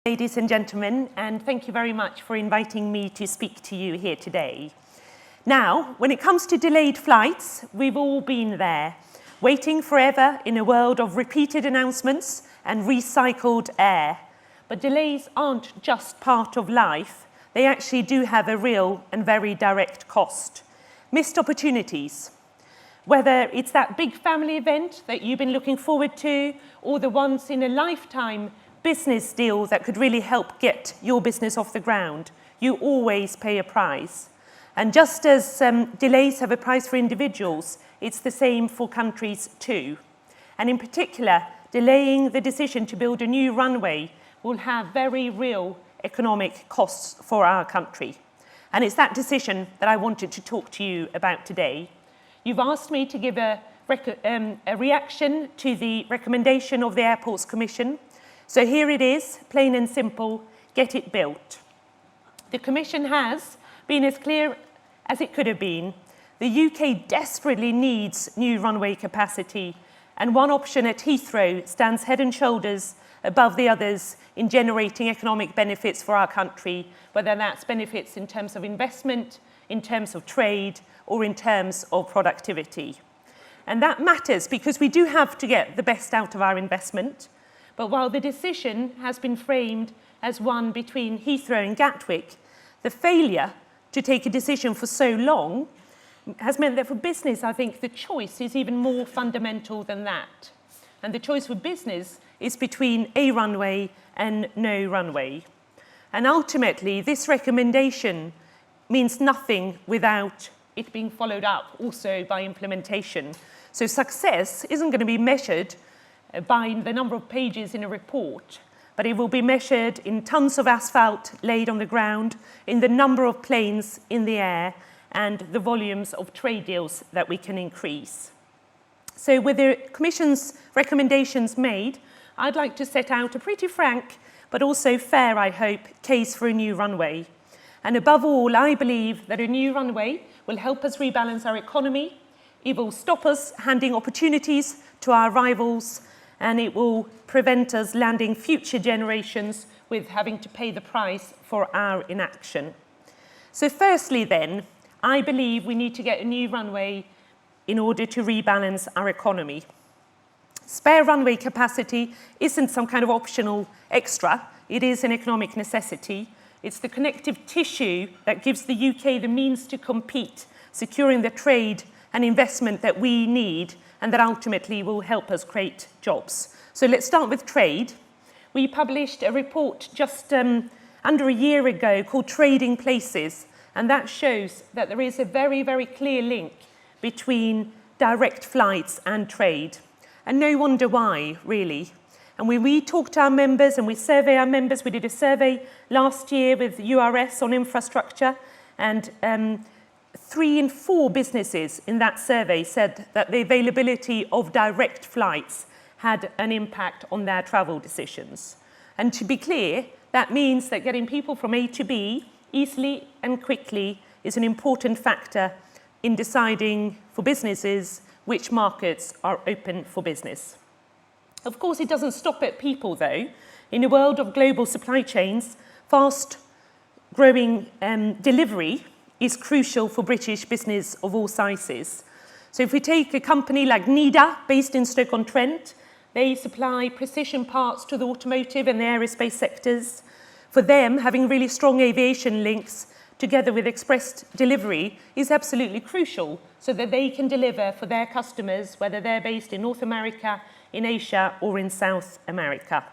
Ladies and gentlemen, and thank you very much for inviting me to speak to you here today. Now, when it comes to delayed flights, we've all been there, waiting forever in a world of repeated announcements and recycled air. But delays aren't just part of life, they actually do have a real and very direct cost. Missed opportunities. Whether it's that big family event that you've been looking forward to, or the once-in-a-lifetime business deal that could really help get your business off the ground, you always pay a price. And just as delays have a price for individuals, it's the same for countries too. And in particular, delaying the decision to build a new runway will have very real economic costs for our country. And it's that decision that I wanted to talk to you about today. You've asked me to give a reaction to the recommendation of the Airports Commission. So here it is, plain and simple, get it built. The Commission has been as clear as it could have been. The UK desperately needs new runway capacity, and one option at Heathrow stands head and shoulders above the others in generating economic benefits for our country, whether that's benefits in terms of investment, in terms of trade, or in terms of productivity. And that matters because we do have to get the best out of our investment. But while the decision has been framed as one between Heathrow and Gatwick, the failure to take a decision for so long has meant that for business, I think the choice is even more fundamental than that. And the choice for business is between a runway and no runway. And ultimately, this recommendation means nothing without it being followed up also by implementation. So success isn't going to be measured by the number of pages in a report, but it will be measured in tons of asphalt laid on the ground, in the number of planes in the air, and the volumes of trade deals that we can increase. So with the Commission's recommendations made, I'd like to set out a pretty frank, but also fair, I hope, case for a new runway. And above all, I believe that a new runway will help us rebalance our economy, it will stop us handing opportunities to our rivals, and it will prevent us landing future generations with having to pay the price for our inaction. So firstly then, I believe we need to get a new runway in order to rebalance our economy. Spare runway capacity isn't some kind of optional extra, it is an economic necessity. It's the connective tissue that gives the UK the means to compete, securing the trade and investment that we need and that ultimately will help us create jobs. So let's start with trade. We published a report just under a year ago called Trading Places, and that shows that there is a very, very clear link between direct flights and trade. And no wonder why, really. And when we talk to our members and we survey our members, we did a survey last year with URS on infrastructure, and 3 in 4 businesses in that survey said that the availability of direct flights had an impact on their travel decisions. And to be clear, that means that getting people from A to B easily and quickly is an important factor in deciding for businesses which markets are open for business. Of course, it doesn't stop at people, though. In a world of global supply chains, fast-growing delivery is crucial for British business of all sizes. So if we take a company like NIDA, based in Stoke-on-Trent, they supply precision parts to the automotive and the aerospace sectors. For them, having really strong aviation links together with express delivery is absolutely crucial so that they can deliver for their customers, whether they're based in North America, in Asia, or in South America.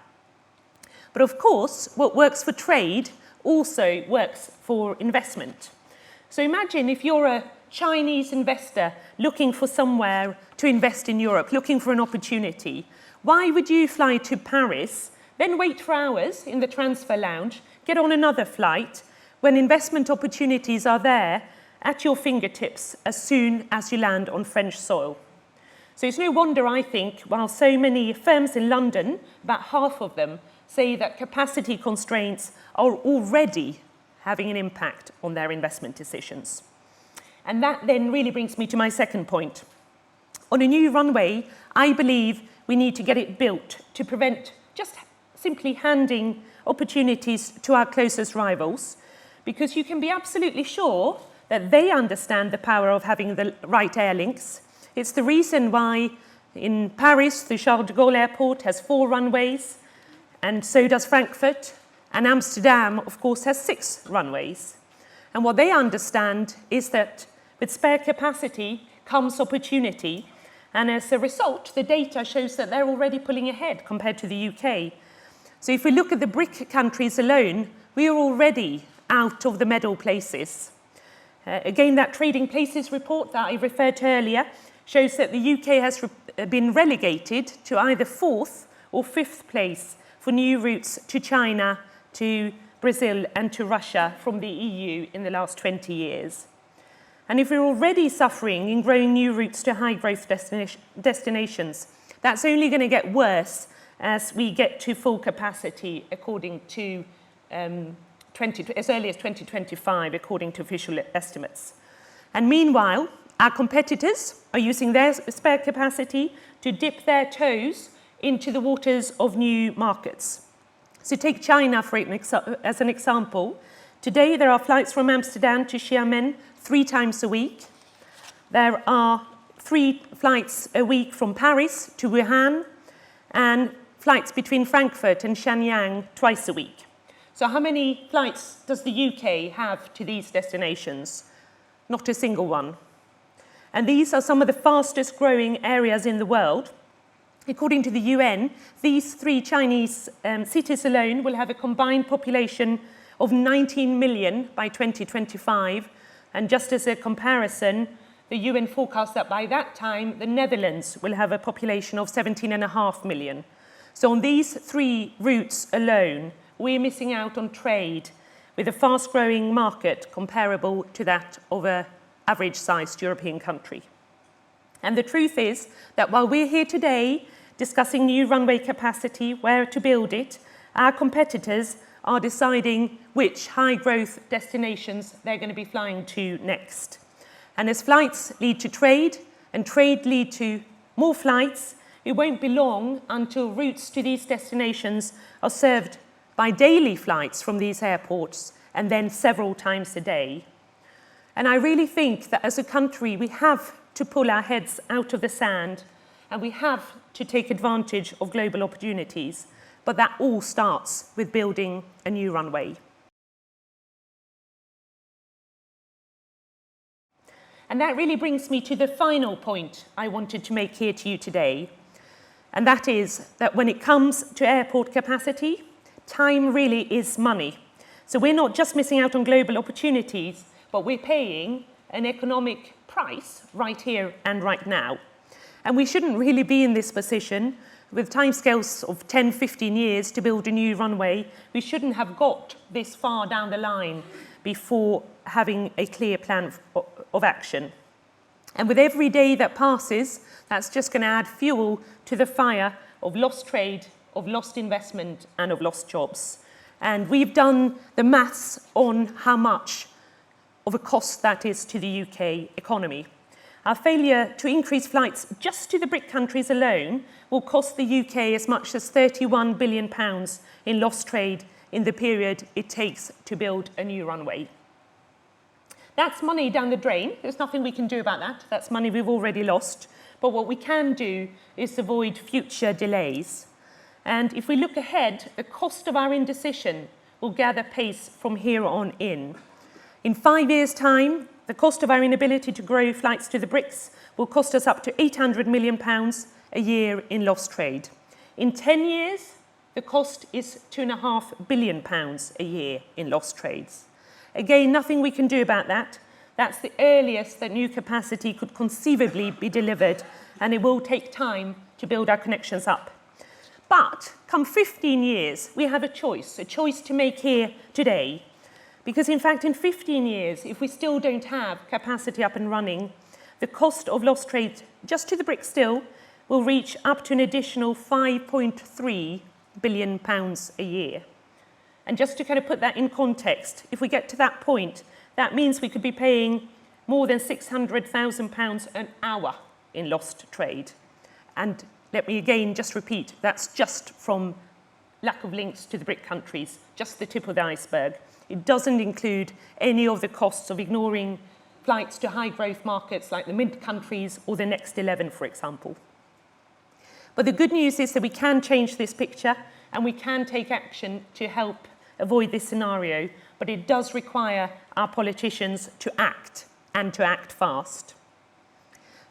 But of course, what works for trade also works for investment. So imagine if you're a Chinese investor looking for somewhere to invest in Europe, looking for an opportunity. Why would you fly to Paris, then wait for hours in the transfer lounge, get on another flight, when investment opportunities are there at your fingertips as soon as you land on French soil? So it's no wonder, I think, while so many firms in London, about half of them, say that capacity constraints are already having an impact on their investment decisions. And that then really brings me to my second point. On a new runway, I believe we need to get it built to prevent just simply handing opportunities to our closest rivals, because you can be absolutely sure that they understand the power of having the right air links. It's the reason why in Paris, the Charles de Gaulle Airport has 4 runways, and so does Frankfurt, and Amsterdam, of course, has 6 runways. And what they understand is that with spare capacity comes opportunity, and as a result, the data shows that they're already pulling ahead compared to the UK. So if we look at the BRIC countries alone, we are already out of the medal places. Again, that Trading Places report that I referred to earlier shows that the UK has been relegated to either 4th or 5th place for new routes to China, to Brazil and to Russia from the EU in the last 20 years. And if we're already suffering in growing new routes to high growth destinations, that's only going to get worse as we get to full capacity according to as early as 2025, according to official estimates. And meanwhile, our competitors are using their spare capacity to dip their toes into the waters of new markets. So take China as an example. Today there are flights from Amsterdam to Xiamen 3 times a week. There are 3 flights a week from Paris to Wuhan, and flights between Frankfurt and Shenyang twice a week. So how many flights does the UK have to these destinations? Not a single one. And these are some of the fastest growing areas in the world. According to the UN, these 3 Chinese cities alone will have a combined population of 19 million by 2025. And just as a comparison, the UN forecasts that by that time, the Netherlands will have a population of 17.5 million. So on these 3 routes alone, we're missing out on trade with a fast-growing market comparable to that of an average-sized European country. And the truth is that while we're here today discussing new runway capacity, where to build it, our competitors are deciding which high-growth destinations they're going to be flying to next. And as flights lead to trade, and trade lead to more flights, it won't be long until routes to these destinations are served by daily flights from these airports, and then several times a day. And I really think that as a country, we have to pull our heads out of the sand, and we have to take advantage of global opportunities. But that all starts with building a new runway. And that really brings me to the final point I wanted to make here to you today. And that is that when it comes to airport capacity, time really is money. So we're not just missing out on global opportunities, but we're paying an economic price right here and right now. And we shouldn't really be in this position with timescales of 10, 15 years to build a new runway. We shouldn't have got this far down the line before having a clear plan of action. And with every day that passes, that's just going to add fuel to the fire of lost trade, of lost investment, and of lost jobs. And we've done the maths on how much of a cost that is to the UK economy. Our failure to increase flights just to the BRIC countries alone will cost the UK as much as £31 billion in lost trade in the period it takes to build a new runway. That's money down the drain. There's nothing we can do about that. That's money we've already lost. But what we can do is avoid future delays. And if we look ahead, the cost of our indecision will gather pace from here on in. In 5 years' time, the cost of our inability to grow flights to the BRICS will cost us up to £800 million a year in lost trade. In 10 years, the cost is £2.5 billion a year in lost trades. Again, nothing we can do about that. That's the earliest that new capacity could conceivably be delivered, and it will take time to build our connections up. But come 15 years, we have a choice to make here today. Because in fact, in 15 years, if we still don't have capacity up and running, the cost of lost trade just to the BRICS still will reach up to an additional £5.3 billion a year. And just to kind of put that in context, if we get to that point, that means we could be paying more than £600,000 an hour in lost trade. And let me again just repeat, that's just from lack of links to the BRIC countries, just the tip of the iceberg. It doesn't include any of the costs of ignoring flights to high-growth markets like the Mid countries or the Next 11, for example. But the good news is that we can change this picture and we can take action to help avoid this scenario, but it does require our politicians to act and to act fast.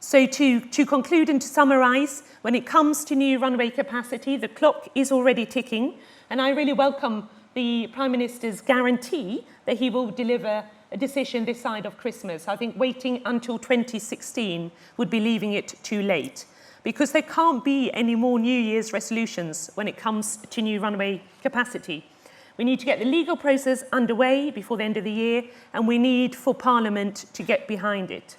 So to conclude and to summarise, when it comes to new runway capacity, the clock is already ticking, and I really welcome the Prime Minister's guarantee that he will deliver a decision this side of Christmas. I think waiting until 2016 would be leaving it too late, because there can't be any more New Year's resolutions when it comes to new runway capacity. We need to get the legal process underway before the end of the year, and we need for Parliament to get behind it.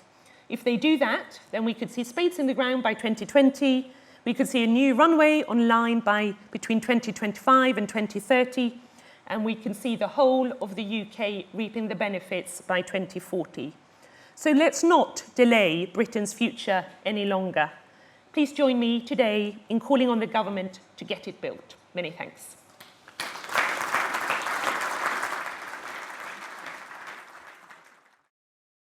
If they do that, then we could see spades in the ground by 2020, we could see a new runway online by between 2025 and 2030, and we can see the whole of the UK reaping the benefits by 2040. So let's not delay Britain's future any longer. Please join me today in calling on the government to get it built. Many thanks.